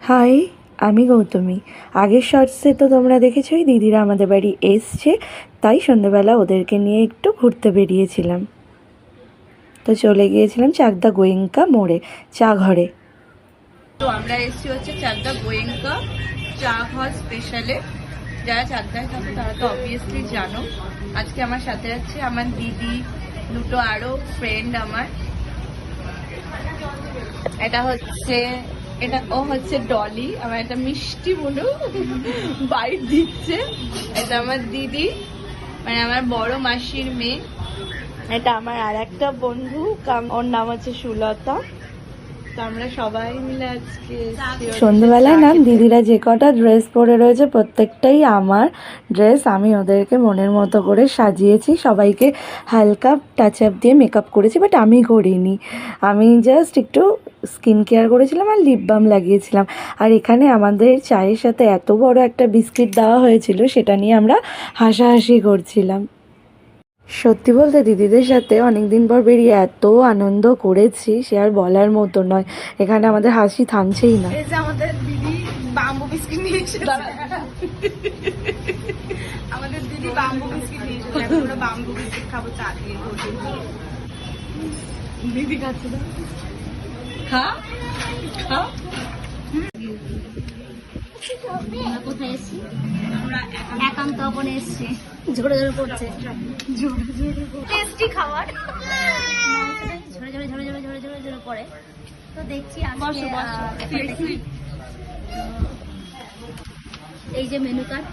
High, আমি গৌতমী। আগের শর্টসে তো তোমরা দেখেছোই দিদিরা আমাদের বাড়ি এসছে, তাই সন্ধ্যেবেলা ওদেরকে নিয়ে একটু ঘুরতে বেরিয়েছিলাম। তো চলে গিয়েছিলাম চাকদা গোয়েঙ্কা মোড়ে, চা ঘরে। তো আমরা এসেছি হচ্ছে চাকদা গোয়েঙ্কা চা ঘর স্পেশালে। যারা চাকদায় থাকে তারা তো অবভিয়াসলি জানো। আজকে আমার সাথে আছে আমার দিদি, দুটো আরো ফ্রেন্ড আমার। ও হচ্ছে ডলি, আমার একটা মিষ্টি বুনু বাইট দিচ্ছে। এটা আমার দিদি, মানে আমার বড় মাসির মেয়ে। এটা আমার আর একটা বন্ধু, ওর নাম হচ্ছে সুলতা। তো আমরা সবাই মিলে আজকে সন্ধ্যেবেলায় না দিদিরা যে কটা ড্রেস পরে রয়েছে প্রত্যেকটাই আমার ড্রেস। আমি ওদেরকে মনের মতো করে সাজিয়েছি, সবাইকে হালকা টাচ আপ দিয়ে মেকআপ করেছি, বাট আমি করিনি। আমি জাস্ট একটু স্কিন কেয়ার করেছিলাম আর লিপ বাম লাগিয়েছিলাম। আর এখানে আমাদের চায়ের সাথে এত বড় একটা বিস্কিট দেওয়া হয়েছিল, সেটা নিয়ে আমরা হাসাহাসি করছিলাম। সত্যি বলতে দিদিদের সাথে অনেক দিন পর বেরিয়ে এত আনন্দ করেছি সে আর বলার মতো নয়। এখানে আমাদের হাসি থামছেই না। এই যে আমাদের দিদি বাম্বু বিস্কিট নিয়ে এসেছে। আমাদের দিদি বাম্বু বিস্কিট নিয়ে এসেছে। আমরা বাম্বু বিস্কিট খাবো চা দিয়ে। দিদি খাচ্ছে না? খা খা। আমরা কোথায় এসেছি? আমরা একান্ত অবনে এসেছি। ঝরে ঝরে পড়ছে, টেস্টি খাবার ঝরে ঝরে ঝরে ঝরে ঝরে ঝরে ঝরে পড়ে। তো দেখছি এই যে মেনু কার্ড,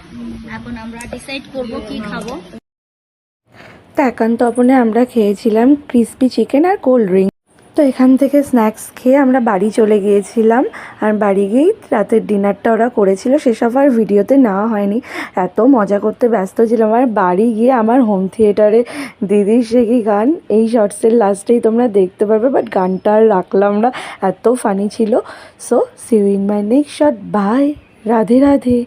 এখন আমরা ডিসাইড করব কি খাবো। তা একান্ত অপনে আমরা খেয়েছিলাম ক্রিসপি চিকেন আর কোল্ড ড্রিঙ্ক। তো এখান থেকে স্ন্যাক্স খেয়ে আমরা বাড়ি চলে গিয়েছিলাম। আর বাড়ি গিয়েই রাতের ডিনারটা ওরা করেছিল, সেসব আর ভিডিওতে নেওয়া হয়নি, এত মজা করতে ব্যস্ত ছিলাম। আর বাড়ি গিয়ে আমার হোম থিয়েটারে দিদির শেখি গান এই শর্টসের লাস্টেই তোমরা দেখতে পারবে, বাট গানটা আর রাখলাম না, এত ফানি ছিল। So see you in my next short. Bye, Radhe Radhe.